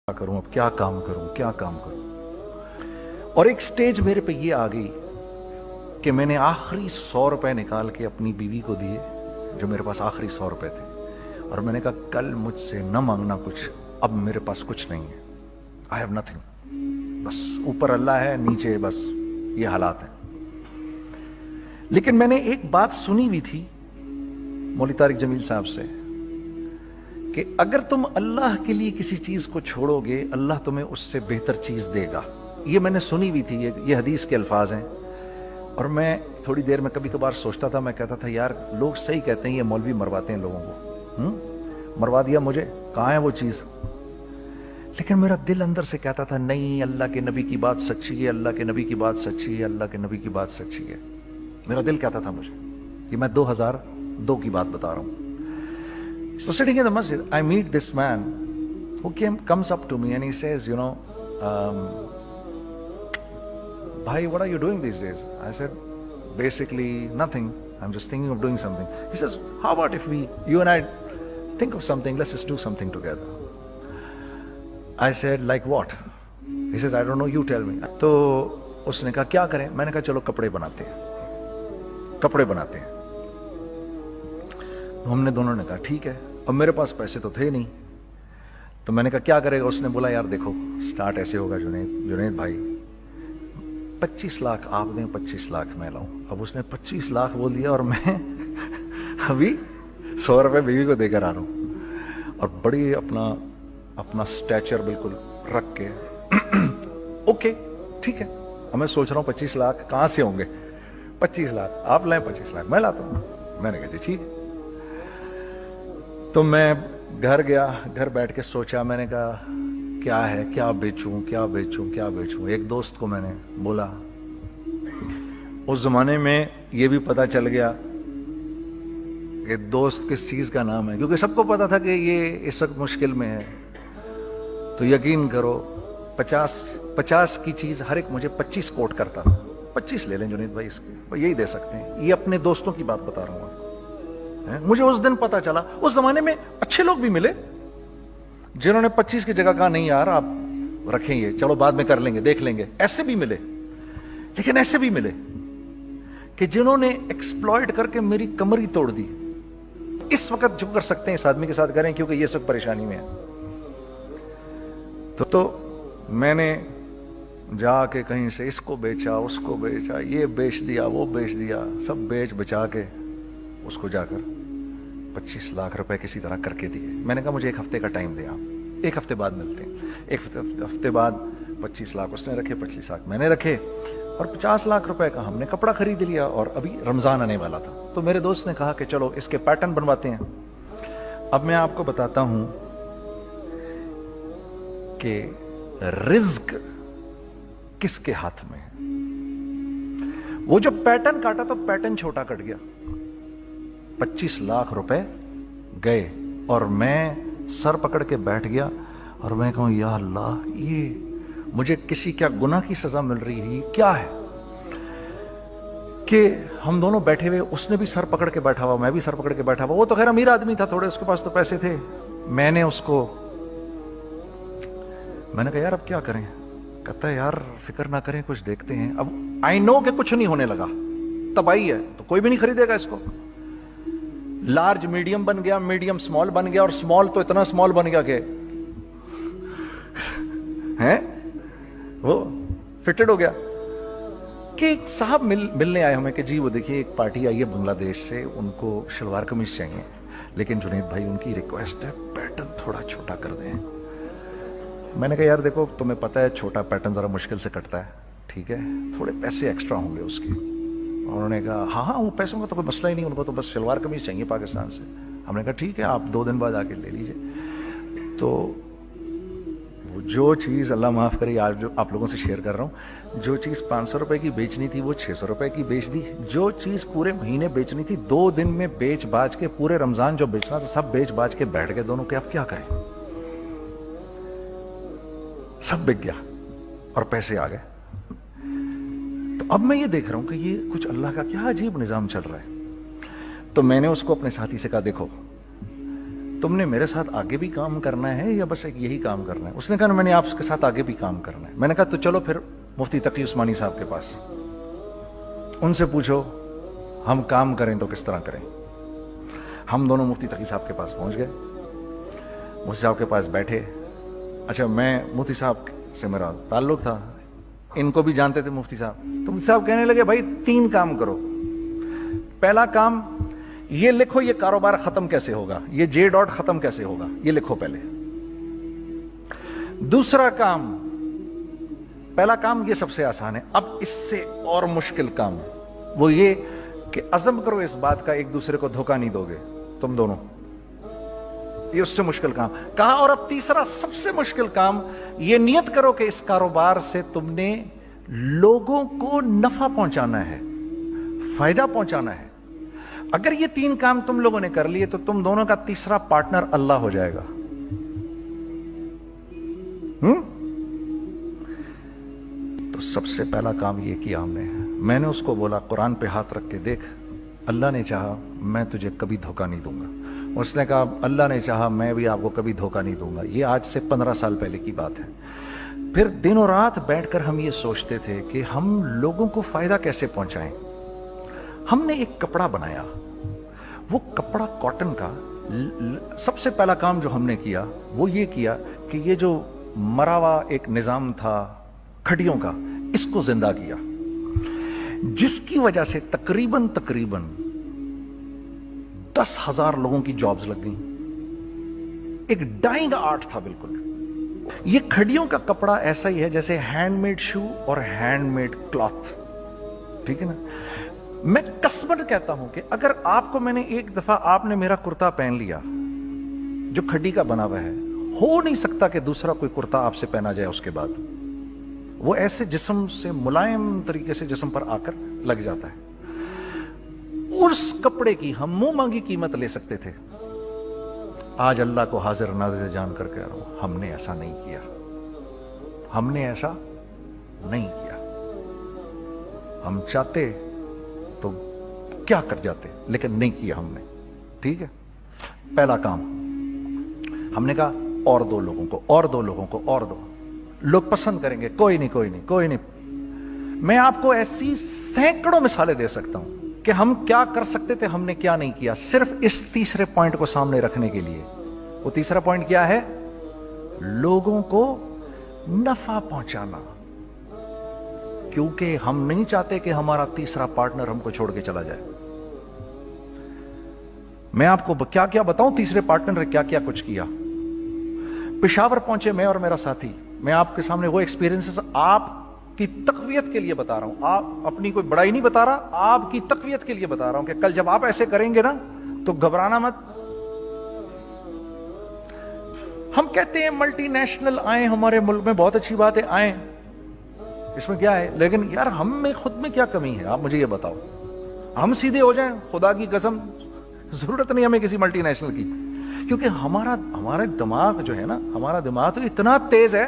करूं, अब क्या काम करूं, क्या काम करूं। और एक स्टेज मेरे पे ये आ गई कि मैंने आखिरी 100 रुपए निकाल के अपनी बीवी को दिए, जो मेरे पास आखिरी 100 रुपए थे, और मैंने कहा कल मुझसे न मांगना कुछ, अब मेरे पास कुछ नहीं है, आई हैव नथिंग, बस ऊपर अल्लाह है, नीचे बस ये हालात है। लेकिन मैंने एक बात सुनी हुई थी मौलवी तारिक जमील साहब से कि अगर तुम अल्लाह के लिए किसी चीज को छोड़ोगे, अल्लाह तुम्हें उससे बेहतर चीज देगा। ये मैंने सुनी हुई थी, ये हदीस के अल्फाज हैं। और मैं थोड़ी देर में कभी कभार सोचता था, मैं कहता था यार लोग सही कहते हैं, ये मौलवी मरवाते हैं लोगों को। मरवा दिया मुझे, कहाँ है वो चीज। लेकिन मेरा दिल अंदर से कहता था नहीं, अल्लाह के नबी की बात सच्ची है, अल्लाह के नबी की बात सच्ची है, अल्लाह के नबी की बात सच्ची है। मेरा दिल कहता था मुझे, ये मैं 2002 की बात बता रहा हूं। So sitting in the masjid, I meet this man who comes up to me and he says, you know, bhai, what are you doing these days? I said, basically nothing. I'm just thinking of doing something. He says, how about if you and I think of something, let's just do something together. I said, like what? He says, I don't know, you tell me. तो उसने कहा क्या करें? मैंने कहा चलो कपड़े बनाते हैं, कपड़े बनाते हैं। हमने दोनों ने कहा ठीक है। अब मेरे पास पैसे तो थे नहीं, तो मैंने कहा क्या करेगा। उसने बोला यार देखो स्टार्ट ऐसे होगा जुनैद भाई, 25 लाख आप दें, 25 लाख मैं लाऊं। अब उसने 25 लाख बोल दिया और मैं अभी 100 रुपए बीवी को देकर आ रहा हूं, और बड़ी अपना स्टैचर बिल्कुल रख के ओके ठीक है। अब मैं सोच रहा हूं 25 लाख कहां से होंगे, 25 लाख आप लाएं, 25 लाख मैं लाता हूं। मैंने कहा जी ठीक है। तो मैं घर गया, घर बैठ के सोचा, मैंने कहा क्या है, क्या बेचूं, क्या बेचूं, क्या बेचूं। एक दोस्त को मैंने बोला, उस जमाने में ये भी पता चल गया कि दोस्त किस चीज का नाम है, क्योंकि सबको पता था कि ये इस वक्त मुश्किल में है। तो यकीन करो 50 की चीज हर एक मुझे 25 कोट करता था। 25 ले लें जुनैद भाई, इसके यही दे सकते हैं। ये अपने दोस्तों की बात बता रहा हूं आपको। मुझे उस दिन पता चला, उस जमाने में अच्छे लोग भी मिले जिन्होंने 25 की जगह कहा नहीं यार आप रखें, ये चलो बाद में कर लेंगे, देख लेंगे। ऐसे भी मिले, लेकिन ऐसे भी मिले कि जिन्होंने एक्सप्लॉइट करके मेरी कमर ही तोड़ दी। इस वक्त जो कर सकते हैं इस आदमी के साथ करें, क्योंकि ये सब परेशानी में है। तो मैंने जाके कहीं से इसको बेचा, उसको बेचा, ये बेच दिया, वो बेच दिया, सब बेच बचा के उसको जाकर 25 लाख रुपए किसी तरह करके दिए। मैंने कहा मुझे 1 हफ्ते का टाइम दे, आप 1 हफ्ते बाद मिलते हैं। 1 हफ्ते बाद 25 लाख उसने रखे, 25 लाख मैंने रखे, और 50 लाख रुपए का हमने कपड़ा खरीद लिया। और अभी रमजान आने वाला था, तो मेरे दोस्त ने कहा कि चलो इसके पैटर्न बनवाते हैं। अब मैं आपको बताता हूं कि रिज्क किसके हाथ में है। वो जो पैटर्न काटा तो पैटर्न छोटा कट गया, 25 लाख रुपए गए, और मैं सर पकड़ के बैठ गया और मैं कहूं या अल्लाह, ये मुझे किसी क्या गुनाह की सजा मिल रही है, ये क्या है। कि हम दोनों बैठे हुए, उसने भी सर पकड़ के बैठा हुआ, मैं भी सर पकड़ के बैठा हुआ। वो तो खैर अमीर आदमी था थोड़े, उसके पास तो पैसे थे। मैंने कहा यार अब क्या करें। कहता है यार फिक्र ना करें, कुछ देखते हैं। अब आई नो कि कुछ नहीं होने लगा, तबाही है, तो कोई भी नहीं खरीदेगा इसको। लार्ज मीडियम बन गया, मीडियम स्मॉल बन गया, और स्मॉल तो इतना स्मॉल बन गया कि हैं वो फिटेड हो गया। कि एक साहब मिलने आए हमें कि जी वो देखिए एक पार्टी आई है बांग्लादेश से, उनको शलवार कमीज चाहिए, लेकिन जुनैद भाई उनकी रिक्वेस्ट है पैटर्न थोड़ा छोटा कर दें। मैंने कहा यार देखो तुम्हें पता है छोटा पैटर्न जरा मुश्किल से कटता है, ठीक है, थोड़े पैसे एक्स्ट्रा होंगे उसके। उन्होंने कहा हाँ हाँ वो पैसों का तो कोई मसला ही नहीं, उनको तो बस शलवार कमीज चाहिए पाकिस्तान से। हमने कहा ठीक है आप 2 दिन बाद आके ले लीजिए। तो वो जो चीज़ अल्लाह माफ़ करे आज जो आप लोगों से शेयर कर रहा हूँ, जो चीज़ 500 रुपए की बेचनी थी वो 600 रुपए की बेच दी। जो चीज़ पूरे महीने बेचनी थी 2 दिन में बेच बाज के, पूरे रमजान जो बेचना था सब बेच बाज के बैठ गए दोनों के। अब क्या करें, सब बिक गया और पैसे आ गए। तो अब मैं ये देख रहा हूं कि ये कुछ अल्लाह का क्या अजीब निजाम चल रहा है। तो मैंने उसको अपने साथी से कहा देखो تم نے میرے ساتھ آگے بھی کام کرنا ہے یا بس ایک یہی کام کرنا ہے؟ اس نے کہا میں نے آپ کے ساتھ آگے بھی کام کرنا ہے۔ میں نے کہا تو چلو پھر مفتی تقی عثمانی صاحب کے پاس، ان سے پوچھو ہم کام کریں تو کس طرح کریں۔ ہم دونوں مفتی تقی صاحب کے پاس پہنچ گئے، مفتی صاحب کے پاس بیٹھے۔ اچھا میں مفتی صاحب سے میرا تعلق تھا، ان کو بھی جانتے تھے مفتی صاحب، تو مفتی صاحب کہنے لگے بھائی 3 کام کرو۔ پہلا کام یہ لکھو یہ کاروبار ختم کیسے ہوگا، یہ جے ڈاٹ ختم کیسے ہوگا، یہ لکھو پہلے۔ دوسرا کام، پہلا کام یہ سب سے آسان ہے، اب اس سے اور مشکل کام وہ یہ کہ عزم کرو اس بات کا ایک دوسرے کو دھوکہ نہیں دو گے تم دونوں، یہ اس سے مشکل کام کہا۔ اور اب تیسرا سب سے مشکل کام، یہ نیت کرو کہ اس کاروبار سے تم نے لوگوں کو نفع پہنچانا ہے، فائدہ پہنچانا ہے۔ اگر یہ 3 کام تم لوگوں نے کر لیے تو تم دونوں کا تیسرا پارٹنر اللہ ہو جائے گا۔ تو سب سے پہلا کام یہ کیا ہم نے، میں نے اس کو بولا قرآن پہ ہاتھ رکھ کے دیکھ، اللہ نے چاہا میں تجھے کبھی دھوکہ نہیں دوں گا۔ اس نے کہا اللہ نے چاہا میں بھی آپ کو کبھی دھوکہ نہیں دوں گا۔ یہ آج سے 15 سال پہلے کی بات ہے۔ پھر دن و رات بیٹھ کر ہم یہ سوچتے تھے کہ ہم لوگوں کو فائدہ کیسے پہنچائیں۔ ہم نے ایک کپڑا بنایا، وہ کپڑا کاٹن کا۔ سب سے پہلا کام جو ہم نے کیا وہ یہ کیا کہ یہ جو مرا ہوا ایک نظام تھا کھڑیوں کا، اس کو زندہ کیا، جس کی وجہ سے تقریباً 10,000 لوگوں کی جابز لگ گئیں۔ ایک ڈائنگ آرٹ تھا بالکل۔ یہ کھڑیوں کا کپڑا ایسا ہی ہے جیسے ہینڈ میڈ شو اور ہینڈ میڈ کلاتھ، ٹھیک ہے نا۔ میں قسمن کہتا ہوں کہ اگر آپ کو میں نے ایک دفعہ آپ نے میرا کرتا پہن لیا جو کھڈی کا بنا ہوا ہے، ہو نہیں سکتا کہ دوسرا کوئی کرتا آپ سے پہنا جائے اس کے بعد۔ وہ ایسے جسم سے ملائم طریقے سے جسم پر آ کر لگ جاتا ہے۔ اس کپڑے کی ہم منہ مانگی قیمت لے سکتے تھے۔ آج اللہ کو حاضر ناظر جان کر کہہ رہا ہوں، ہم نے ایسا نہیں کیا، ہم نے ایسا نہیں کیا۔ ہم چاہتے تو کیا کر جاتے، لیکن نہیں کیا ہم نے، ٹھیک ہے۔ پہلا کام ہم نے کہا اور 2 لوگوں کو، اور 2 لوگوں کو، اور 2 لوگ پسند کریں گے، کوئی نہیں کوئی نہیں کوئی نہیں۔ میں آپ کو ایسی سینکڑوں مثالیں دے سکتا ہوں کہ ہم کیا کر سکتے تھے، ہم نے کیا نہیں کیا، صرف اس تیسرے پوائنٹ کو سامنے رکھنے کے لیے۔ وہ تیسرا پوائنٹ کیا ہے؟ لوگوں کو نفع پہنچانا، کیونکہ ہم نہیں چاہتے کہ ہمارا تیسرا پارٹنر ہم کو چھوڑ کے چلا جائے۔ میں آپ کو کیا کیا بتاؤں، تیسرے پارٹنر نے کیا کیا کچھ کیا۔ پشاور پہنچے میں اور میرا ساتھی، میں آپ کے سامنے وہ ایکسپیرینسز آپ کی تقویت کے لیے بتا رہا ہوں، آپ اپنی کوئی بڑائی نہیں بتا رہا، آپ کی تقویت کے لیے بتا رہا ہوں کہ کل جب آپ ایسے کریں گے نا تو گھبرانا مت۔ ہم کہتے ہیں ملٹی نیشنل آئیں ہمارے ملک میں، بہت اچھی بات ہے، آئیں، اس میں کیا ہے، لیکن یار ہم میں خود میں کیا کمی ہے، آپ مجھے یہ بتاؤ۔ ہم سیدھے ہو جائیں، خدا کی قسم ضرورت نہیں ہمیں کسی ملٹی نیشنل کی، کیونکہ ہمارا دماغ جو ہے نا، ہمارا دماغ تو اتنا تیز ہے،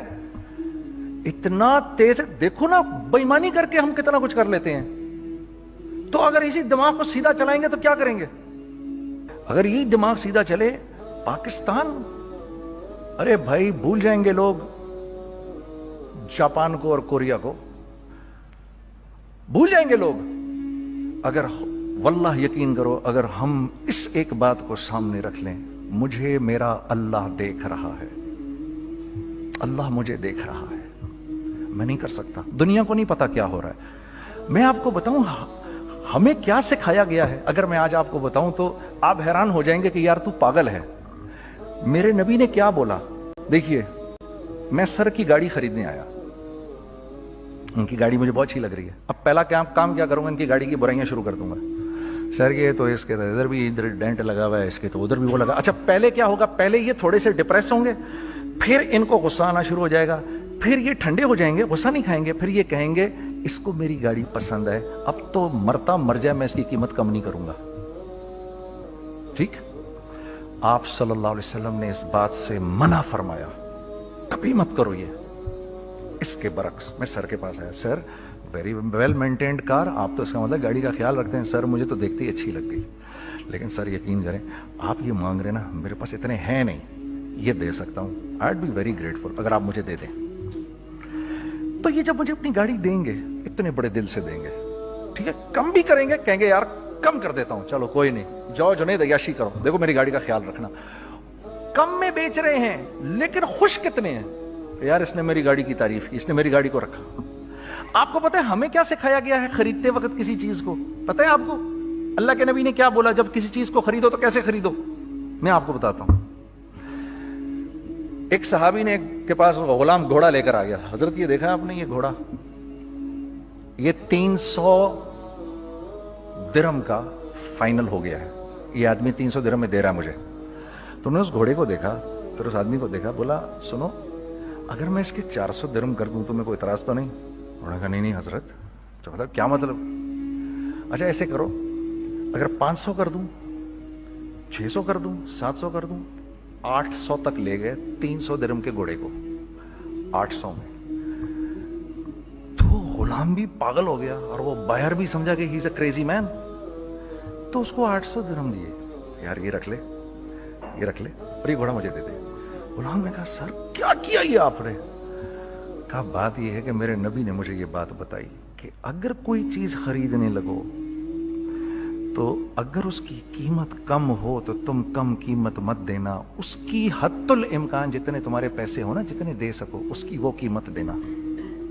اتنا تیز ہے، دیکھو نا بے ایمانی کر کے ہم کتنا کچھ کر لیتے ہیں۔ تو اگر اسی دماغ کو سیدھا چلائیں گے تو کیا کریں گے؟ اگر یہی دماغ سیدھا چلے، پاکستان، ارے بھائی بھول جائیں گے لوگ جاپان کو اور کوریا کو، بھول جائیں گے لوگ۔ اگر واللہ یقین کرو، اگر ہم اس ایک بات کو سامنے رکھ لیں، مجھے میرا اللہ دیکھ رہا ہے، اللہ مجھے دیکھ رہا ہے، میں نہیں کر سکتا، دنیا کو نہیں پتا کیا ہو رہا ہے۔ میں آپ کو بتاؤں ہمیں کیا سکھایا گیا ہے، اگر میں آج آپ کو بتاؤں تو آپ حیران ہو جائیں گے کہ یار تو پاگل ہے۔ میرے نبی نے کیا بولا؟ دیکھیے، میں سر کی گاڑی خریدنے آیا، ان کی گاڑی مجھے بہت اچھی لگ رہی ہے، اب پہلا کام کیا کروں گا، ان کی گاڑی کی برائیاں شروع کر دوں گا۔ سر یہ تو اس کے ادھر بھی ادھر ڈینٹ لگا ہوا ہے، اس کے تو ادھر بھی وہ لگا۔ اچھا پہلے کیا ہوگا، پہلے یہ تھوڑے سے ڈپریس ہوں گے، پھر ان کو غصہ آنا شروع ہو جائے گا، پھر یہ ٹھنڈے ہو جائیں گے، غصہ نہیں کھائیں گے، پھر یہ کہیں گے اس کو میری گاڑی پسند ہے، اب تو مرتا مر جائے میں اس کی قیمت کم نہیں کروں گا۔ ٹھیک، آپ صلی اللہ علیہ وسلم نے اس بات سے منع فرمایا، کبھی مت کرو یہ۔ اس کے برعکس میں سر کے پاس آیا، سر ویری ویل مینٹینڈ کار، آپ تو اس کا مطلب گاڑی کا خیال رکھتے ہیں۔ سر مجھے تو دیکھتے ہی اچھی لگ گئی، लेकिन सर यकीन करें, आप ये मांग रहे ना, मेरे पास इतने हैं नहीं, ये दे सकता हूं, I would be very grateful अगर आप मुझे दे दें। तो ये जब मुझे अपनी गाड़ी देंगे, इतने बड़े दिल से देंगे, ठीक है, कम भी करेंगे, कहेंगे यार कम कर देता हूं, चलो कोई नहीं, जाओ जुनैद अय्याशी करो, देखो मेरी गाड़ी का ख्याल रखना। कम में बेच रहे हैं लेकिन खुश कितने हैं, यार इसने मेरी गाड़ी की तारीफ की, इसने मेरी गाड़ी को रखा। आपको पता है हमें क्या सिखाया गया है खरीदते वक्त किसी चीज को? पता है आपको अल्लाह के नबी ने क्या बोला, जब किसी चीज को खरीदो तो कैसे खरीदो? मैं आपको बताता हूं। एक सहाबी ने के पास गुलाम घोड़ा लेकर आ गया, हजरत ये देखा आपने ये घोड़ा, ये 300 दिरहम का फाइनल हो गया है, ये आदमी 300 दिरहम में दे रहा है मुझे। तुमने उस घोड़े को देखा, फिर उस आदमी को देखा, बोला सुनो अगर मैं इसके 400 दिरहम कर दूं तुम्हें कोई इतराज तो नहीं? उन्होंने कहा नहीं हजरत। तो मतलब क्या मतलब? अच्छा ऐसे करो, अगर 500 कर दूं, 600 कर दूं, 700 कर दूं, 800 तक ले गए 300 दिरहम के घोड़े को, 800 में। तो गुलाम भी पागल हो गया और वो बायर भी समझा कि he is a crazy man, तो उसको 800 दिरहम दिए, यार ये रख ले, ये रख ले और ये घोड़ा मुझे दे दे। गुलाम ने कहा सर क्या किया ये आपने? कहा बात ये है कि मेरे नबी ने मुझे ये बात बताई कि अगर कोई चीज खरीदने लगो तो अगर उसकी कीमत कम हो तो तुम कम कीमत मत देना, उसकी हद्दुल इम्कान जितने तुम्हारे पैसे हो ना, जितने दे सको उसकी वो कीमत देना।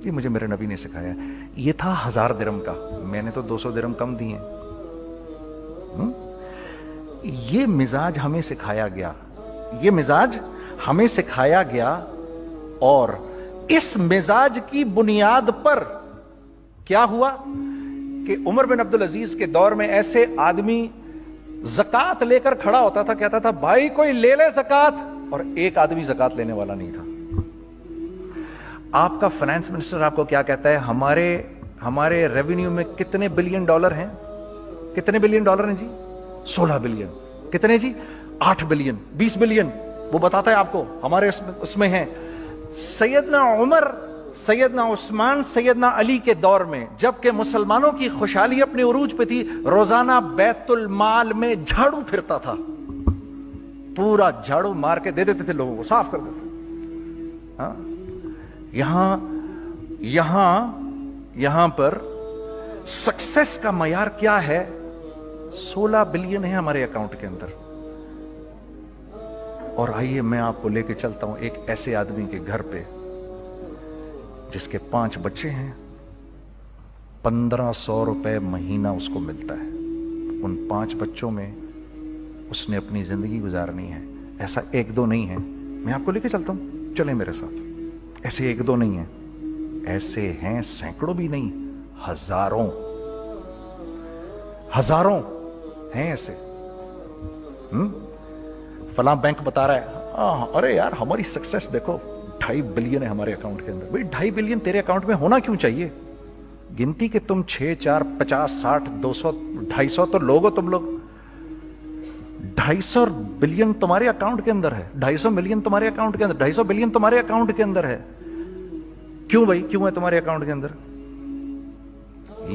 ये मुझे मेरे नबी ने सिखाया। ये था 1000 दिरहम का, मैंने तो 200 दिरहम कम दिए। ये मिजाज हमें सिखाया गया, ये मिजाज हमें सिखाया गया, और इस मिजाज की बुनियाद पर क्या हुआ कि उमर बिन अब्दुल अजीज के दौर में ऐसे आदमी ज़कात लेकर खड़ा होता था, कहता था भाई कोई ले ले ज़कात, और एक आदमी ज़कात लेने वाला नहीं था। आपका फाइनेंस मिनिस्टर आपको क्या कहता है, हमारे रेवेन्यू में कितने बिलियन डॉलर हैं? कितने बिलियन डॉलर हैं जी? 16 बिलियन। कितने जी? 8 बिलियन, 20 बिलियन, वो बताता है आपको हमारे उसमें है। सैयदना उमर, सैयदना उस्मान, सैयदना अली के दौर में, जबकि मुसलमानों की खुशहाली अपने उरूज पे थी, रोजाना बैतुल माल में झाड़ू फिरता था, पूरा झाड़ू मार के दे देते थे लोगों को, साफ कर देते। हाँ, यहां पर सक्सेस का मयार क्या है? 16 बिलियन है हमारे अकाउंट के अंदर। और आइए मैं आपको लेके चलता हूं एक ऐसे आदमी के घर पे जिसके 5 बच्चे हैं, 1500 रुपए महीना उसको मिलता है। उन 5 बच्चों में उसने अपनी जिंदगी गुजारनी है। ऐसा 1-2 नहीं है, मैं आपको लेके चलता हूं, चले मेरे साथ। ऐसे 1-2 नहीं है, ऐसे हैं सैकड़ों भी नहीं, हजारों हैं ऐसे। फला बैंक बता रहा है अरे यार हमारी सक्सेस देखो, 2.5 बिलियन है हमारे अकाउंट के अंदर। भाई 2.5 बिलियन तेरे अकाउंट में होना क्यों चाहिए? गिनती के तुम 6, 4, 50, 60, 200, 250 तो लोग हो तुम लोग। 250 बिलियन तुम्हारे अकाउंट के अंदर है, 250 मिलियन तुम्हारे अकाउंट के अंदर, 250 बिलियन तुम्हारे अकाउंट के अंदर है। क्यों भाई, क्यों है तुम्हारे अकाउंट के अंदर?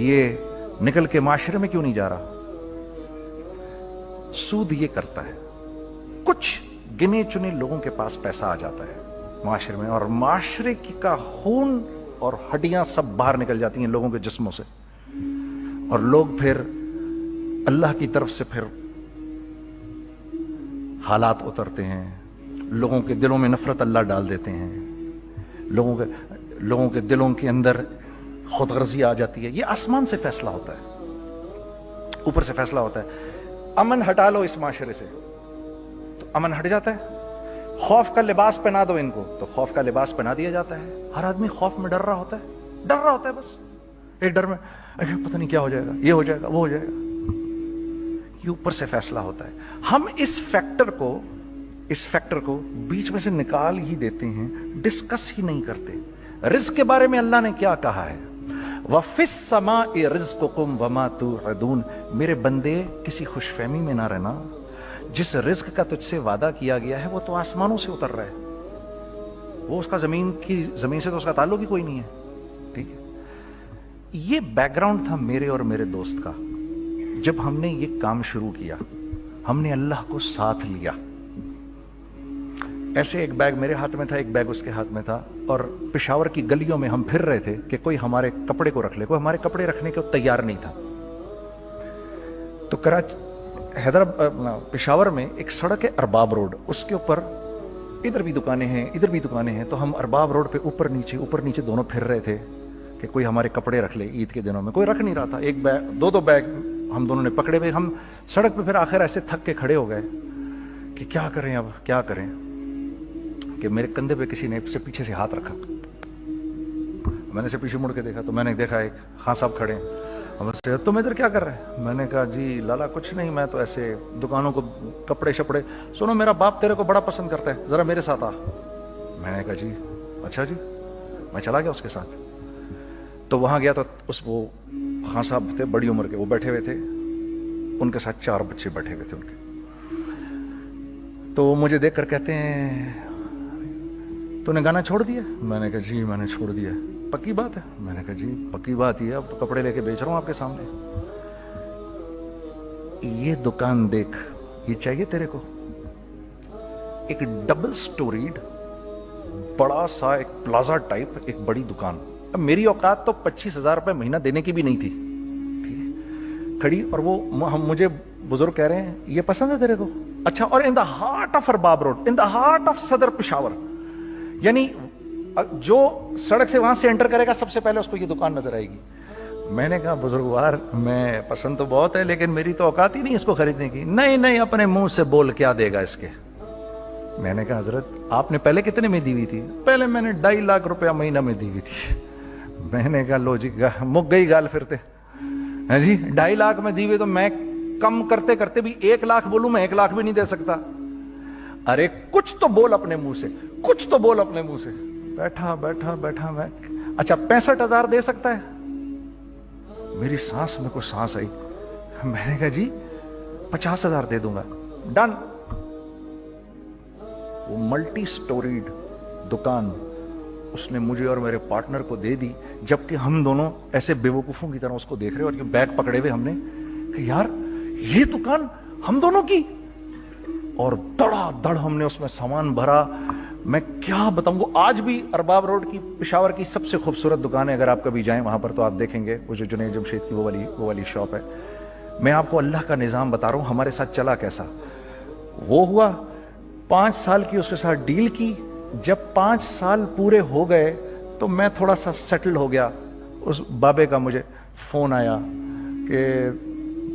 ये निकल के माशरे में क्यों नहीं जा रहा? सूद ये करता है, कुछ गिने चुने लोगों के पास पैसा आ जाता है माशरे में, और माशरे का खून और हड्डियां सब बाहर निकल जाती हैं लोगों के जिस्मों से, और लोग फिर अल्लाह की तरफ से फिर हालात उतरते हैं, लोगों के दिलों में नफरत अल्लाह डाल देते हैं, लोगों के दिलों के अंदर खुदगर्जी आ जाती है। ये आसमान से फैसला होता है, ऊपर से फैसला होता है। अमन हटा लो इस माशरे से तो अमन हट जाता है। खौफ का लिबास पहना दो इनको तो खौफ का लिबास पहना दिया जाता है। हर आदमी खौफ में डर रहा होता है, बस एक डर में, अरे पता नहीं क्या हो जाएगा, ये हो जाएगा, वो हो जाएगा। ये ऊपर से फैसला होता है। हम इस फैक्टर को बीच में से निकाल ही देते हैं, डिस्कस ही नहीं करते। रिज्क के बारे में अल्लाह ने क्या कहा है? वफिस समाई रिज़्क़ुकुम वमा तुअदून, मेरे बंदे किसी खुशफहमी में ना रहना, जिस रिज्क का तुझसे वादा किया गया है वो तो आसमानों से उतर रहा है, वो उसका जमीन से तो उसका ताल्लुक ही कोई नहीं है। ठीक है, ये बैकग्राउंड था मेरे और मेरे दोस्त का जब हमने ये काम शुरू किया। ہم نے اللہ کو ساتھ لیا. ایسے ایک بیگ میرے ہاتھ میں تھا, ایک بیگ اس کے ہاتھ میں تھا, اور پشاور کی گلیوں میں ہم پھر رہے تھے کہ کوئی ہمارے کپڑے کو رکھ لے. کوئی ہمارے کپڑے رکھنے کو تیار نہیں تھا. تو پشاور میں ایک سڑک ہے ارباب روڈ, اس کے اوپر ادھر بھی دکانیں ہیں ادھر بھی دکانیں ہیں. تو ہم ارباب روڈ پہ اوپر نیچے دونوں پھر رہے تھے کہ کوئی ہمارے کپڑے رکھ لے. عید کے دنوں میں کوئی رکھ نہیں رہا تھا. ایک بیگ, دو بیگ ہم دونوں نے پکڑے ہوئے. ہم سڑک پہ پھر آخر ایسے تھک کے کھڑے ہو گئے کہ کیا کریں, اب کیا کریں, کہ میرے کندھے پہ کسی نے سے پیچھے سے ہاتھ رکھا. میں نے سے پیچھے مڑ کے دیکھا تو میں نے دیکھا ایک خان صاحب کھڑے ہیں. تم ادھر کیا کر رہے ہیں؟ میں نے کہا جی لالا کچھ نہیں, میں تو ایسے دکانوں کو کپڑے شپڑے. سنو میرا باپ تیرے کو بڑا پسند کرتا ہے, ذرا میرے ساتھ آ. میں نے کہا جی اچھا جی. میں چلا گیا اس کے ساتھ. تو وہاں گیا تو وہ خان صاحب تھے بڑی عمر کے, وہ بیٹھے ہوئے تھے, ان کے ساتھ 4 بچے بیٹھے ہوئے تھے ان کے. تو وہ مجھے دیکھ کر کہتے ہیں تو نے گانا چھوڑ دیا؟ میں نے کہا جی میں نے چھوڑ دیا. پکی بات ہے؟ میں نے کہا جی پکی بات ہی ہے, اب تو کپڑے لے کے بیچ رہا ہوں آپ کے سامنے. یہ دکان دیکھ, یہ چاہیے تیرے کو؟ ایک ڈبل سٹوریڈ بڑا سا ایک پلازا ٹائپ ایک بڑی دکان. اب میری اوقات تو 25,000 روپے مہینہ دینے کی بھی نہیں تھی کھڑی. اور وہ مجھے بزرگ کہہ رہے ہیں یہ پسند ہے تیرے کو؟ اچھا. اور in the heart of Arbab road, in the heart of Saddar Peshawar, یعنی جو سڑک سے وہاں سے انٹر کرے گا سب سے پہلے اس کو یہ دکان نظر آئے گی. میں نے کہا بزرگوار میں پسند تو بہت ہے لیکن میری تو اوقات ہی نہیں اس کو خریدنے کی. نہیں اپنے منہ سے بول کیا دے گا اس کے. میں نے کہا حضرت آپ نے پہلے کتنے میں دی ہوئی تھی؟ پہلے میں نے 2.5 لاکھ روپیہ مہینہ میں دی ہوئی تھی. میں نے کہا لو جی مک گئی گال پھرتے ہیں جی. 2.5 لاکھ میں دی ہوئی تو میں کم کرتے کرتے بھی 1 لاکھ بولوں, میں 1 لاکھ بھی نہیں دے سکتا. ارے کچھ تو بول اپنے منہ سے, کچھ تو بول اپنے منہ سے. بیٹھا میں اچھا 65,000 دے سکتا ہے؟ میری سانس میں کوئی سانس آئی. میں نے کہا جی 50,000 دے دوں گا. ڈن. وہ ملٹی سٹوریڈ دکان اس نے مجھے اور میرے پارٹنر کو دے دی, جبکہ ہم دونوں ایسے بیوقوفوں کی طرح اس کو دیکھ رہے اور یہ بیگ پکڑے ہوئے. ہم نے کہ یار یہ دکان ہم دونوں کی, اور دڑا دڑ ہم نے اس میں سامان بھرا. میں کیا بتاؤں, وہ آج بھی ارباب روڈ کی پشاور کی سب سے خوبصورت دکان ہے. اگر آپ کبھی جائیں وہاں پر تو آپ دیکھیں گے وہ جو جنید جمشید کی وہ والی شاپ ہے. میں آپ کو اللہ کا نظام بتا رہا ہوں ہمارے ساتھ چلا کیسا. وہ ہوا 5 سال کی اس کے ساتھ ڈیل کی. جب 5 سال پورے ہو گئے تو میں تھوڑا سا سیٹل ہو گیا. اس بابے کا مجھے فون آیا کہ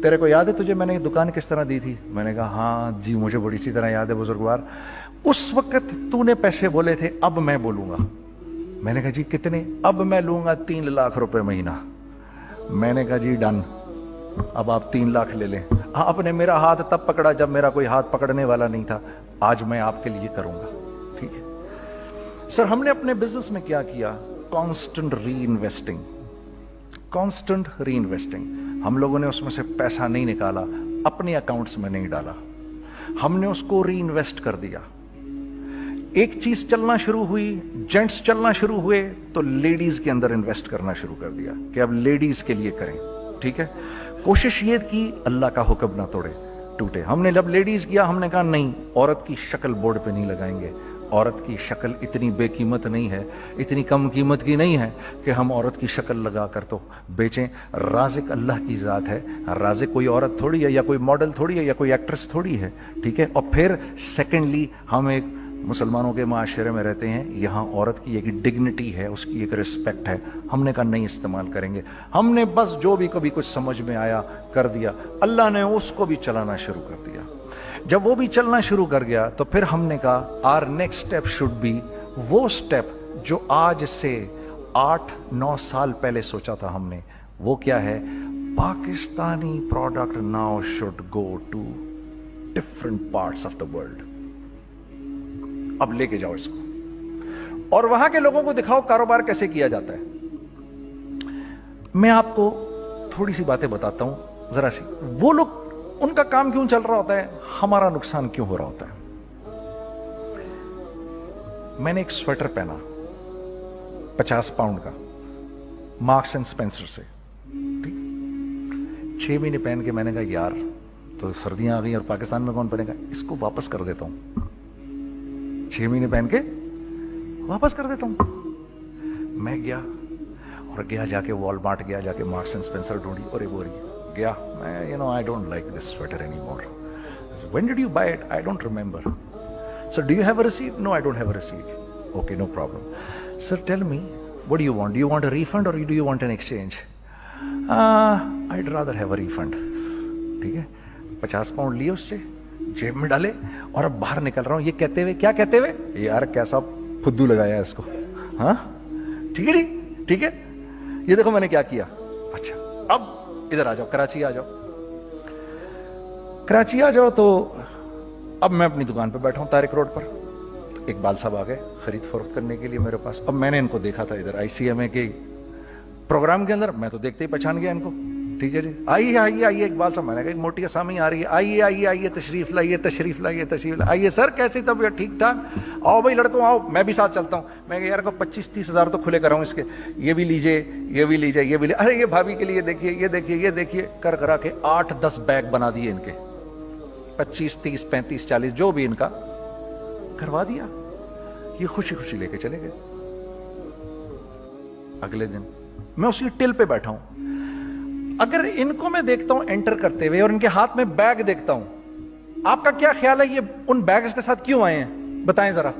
تیرے کو یاد ہے تجھے میں نے یہ دکان کس طرح دی تھی؟ میں نے کہا ہاں جی مجھے بڑی سی طرح یاد ہے بزرگوار. اس وقت تو نے پیسے بولے تھے, اب میں بولوں گا. میں نے کہا جی کتنے؟ اب میں لوں گا 3 لاکھ روپے مہینہ. میں نے کہا جی ڈن, اب آپ 3 لاکھ لے لیں. آپ نے میرا ہاتھ تب پکڑا جب میرا کوئی ہاتھ پکڑنے والا نہیں تھا. آج میں آپ کے لیے کروں گا. ٹھیک ہے سر. ہم نے اپنے بزنس میں کیا کیا؟ کانسٹنٹ ری انویسٹنگ. ہم لوگوں نے اس میں سے پیسہ نہیں نکالا, اپنے اکاؤنٹس میں نہیں ڈالا, ہم نے اس کو ری انویسٹ کر دیا. ایک چیز چلنا شروع ہوئی, جینٹس چلنا شروع ہوئے تو لیڈیز کے اندر انویسٹ کرنا شروع کر دیا کہ اب لیڈیز کے لیے کریں. ٹھیک ہے. کوشش یہ کی اللہ کا حکم نہ ٹوٹے. ہم نے جب لیڈیز کیا ہم نے کہا نہیں, عورت کی شکل بورڈ پہ نہیں لگائیں گے. عورت کی شکل اتنی بے قیمت نہیں ہے, اتنی کم قیمت کی نہیں ہے کہ ہم عورت کی شکل لگا کر تو بیچیں. رازق اللہ کی ذات ہے. رازق کوئی عورت تھوڑی ہے, یا کوئی ماڈل تھوڑی ہے, یا کوئی ایکٹریس تھوڑی ہے. ٹھیک ہے. اور پھر سیکنڈلی ہم ایک مسلمانوں کے معاشرے میں رہتے ہیں, یہاں عورت کی ایک ڈگنیٹی ہے, اس کی ایک رسپیکٹ ہے. ہم نے کہا نہیں استعمال کریں گے. ہم نے بس جو بھی کبھی کچھ سمجھ میں آیا کر دیا. اللہ نے اس کو بھی چلانا شروع کر دیا. جب وہ بھی چلنا شروع کر گیا تو پھر ہم نے کہا our next step should be وہ اسٹیپ جو آج سے 8-9 سال پہلے سوچا تھا ہم نے. وہ کیا ہے؟ Pakistani product now should go to different parts of the world. اب لے کے جاؤ اس کو اور وہاں کے لوگوں کو دکھاؤ کاروبار کیسے کیا جاتا ہے. میں آپ کو تھوڑی سی باتیں بتاتا ہوں ذرا سی. وہ لوگ ان کا کام کیوں چل رہا ہوتا ہے, ہمارا نقصان کیوں ہو رہا ہوتا ہے. میں نے ایک سویٹر پہنا 50 پاؤنڈ کا مارکس اینڈ اسپینسر سے. 6 مہینے پہن کے میں نے کہا یار तो सर्दियां आ गई और पाकिस्तान में कौन पहनेगा, इसको वापस कर देता हूं, 6 महीने पहन के वापस कर देता हूं। मैं गया और गया जाके वॉलमार्ट गया, जाके मार्क्स एंड स्पेंसर ढूंढी और ये बोरी गया मैं, you know I don't like this sweater any more. When did you buy it, I don't remember. Sir do you have a receipt, no I don't have a receipt. Okay no problem. Sir tell me what do you want, do you want a refund or do you want an exchange? I'd rather have a refund. ठीक है, 50 pound लिए उससे, जेब में डाले और अब बाहर निकल रहा हूं, ये कहते हुए, क्या कहते हुए, यार कैसा फुद्दू लगाया इसको, हाँ ठीक है जी, ठीक है, ये देखो मैंने क्या किया। अच्छा अब इधर आ जाओ, कराची आ जाओ, कराची आ जाओ। तो अब मैं अपनी दुकान पे बैठा हूं तारिक रोड पर, तो इकबाल साहब आ गए खरीद फरोख्त करने के लिए मेरे पास। अब मैंने इनको देखा था इधर ICMA के प्रोग्राम के अंदर, मैं तो देखते ही पहचान गया इनको। ठीक है जी, आइए आइए आइए इकबाल साहब, मैंने कहा मोटी असामी आ रही है, आइए आइए आइए तशरीफ लाइए तशरीफ लाइए तशरीफ लाइए। आइए सर कैसी तबीयत, ठीक ठाक, आओ भाई लड़कों आओ, मैं भी साथ चलता हूँ। मैं यार को 25-30 हज़ार तो खुले कराऊँ इसके, ये भी लीजिए ये भी लीजिए ये भी लीजिए, अरे ये भाभी के लिए देखिए ये देखिए ये देखिए, कर करा के 8-10 बैग बना दिए इनके, 25, 30, 35, 40 जो भी इनका करवा दिया। ये खुशी खुशी लेके चले गए। अगले दिन मैं उसी टिल पे बैठा हूं, अगर इनको मैं देखता हूं एंटर करते हुए और इनके हाथ में बैग देखता हूं, आपका क्या ख्याल है ये उन बैग्स के साथ क्यों आए हैं, बताएं जरा।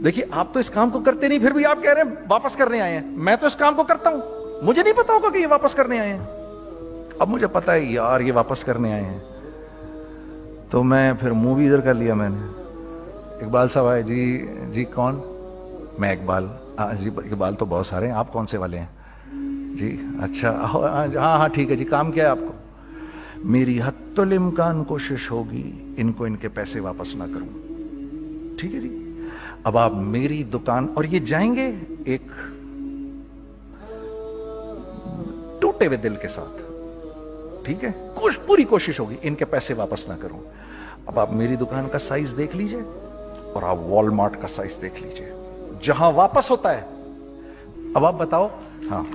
देखिए आप तो इस काम को करते नहीं, फिर भी आप कह रहे हैं वापस करने आए हैं। मैं तो इस काम को करता हूं, मुझे नहीं पता होगा कि ये वापस करने आए हैं। अब मुझे पता है यार ये वापस करने आए हैं, तो मैं फिर मुंह भी इधर कर लिया मैंने। इकबाल साहब आए, जी जी कौन? मैं इकबाल। जी इकबाल तो बहुत सारे हैं, आप कौन से वाले हैं जी? अच्छा हाँ हाँ ठीक है जी, काम क्या है आपको? मेरी हत्तुल इम्कान कोशिश होगी इनको इनके पैसे वापस ना करूं। ठीक है जी, अब आप मेरी दुकान, और ये जाएंगे एक टूटे हुए दिल के साथ, ठीक है, पूरी कोशिश होगी इनके पैसे वापस ना करूं। अब आप मेरी दुकान का साइज देख लीजिए और आप वॉलमार्ट का साइज देख लीजिए, जहां वापस होता है। अब आप बताओ, हाँ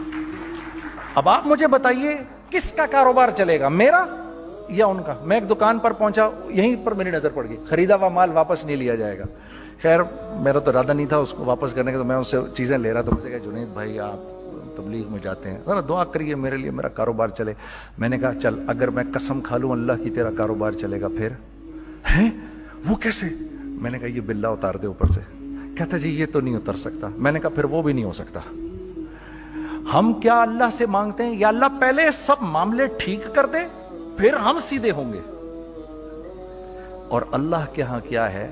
अब आप मुझे बताइए किसका कारोबार चलेगा, मेरा या उनका? मैं एक दुकान पर पहुंचा, यहीं पर मेरी नजर पड़ गई, खरीदा हुआ माल वापस नहीं लिया जाएगा। खैर मेरा तो इरादा नहीं था उसको वापस करने का, तो मैं उससे चीजें ले रहा था। मुझे कहा जुनैद भाई आप तबलीग में जाते हैं, जरा दुआ करिए मेरे लिए, मेरा कारोबार चले। मैंने कहा चल अगर मैं कसम खा लूं अल्लाह की तेरा कारोबार चलेगा फिर? हैं वो कैसे? मैंने कहा ये बिल्ला उतार दे ऊपर से। कहता जी ये तो नहीं उतर सकता। मैंने कहा फिर वो भी नहीं हो सकता। हम क्या अल्लाह से मांगते हैं, या अल्लाह पहले सब मामले ठीक कर दे फिर हम सीधे होंगे, और अल्लाह के यहां क्या है,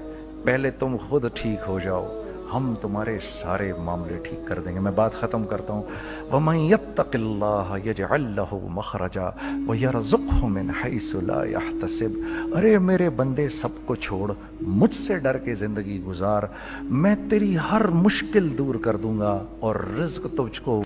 पहले तुम खुद ठीक हो जाओ, हम तुम्हारे सारे मामले ठीक कर देंगे। मैं बात खत्म करता हूं, वमन यत्तकिल्लाह यजअल लहू मखरजा व यरज़ुक़हु मिन हैसु ला यहतसिब। अरे मेरे बंदे सबको छोड़, मुझसे डर के जिंदगी गुजार, मैं तेरी हर मुश्किल दूर कर दूंगा और रिज़्क तुझको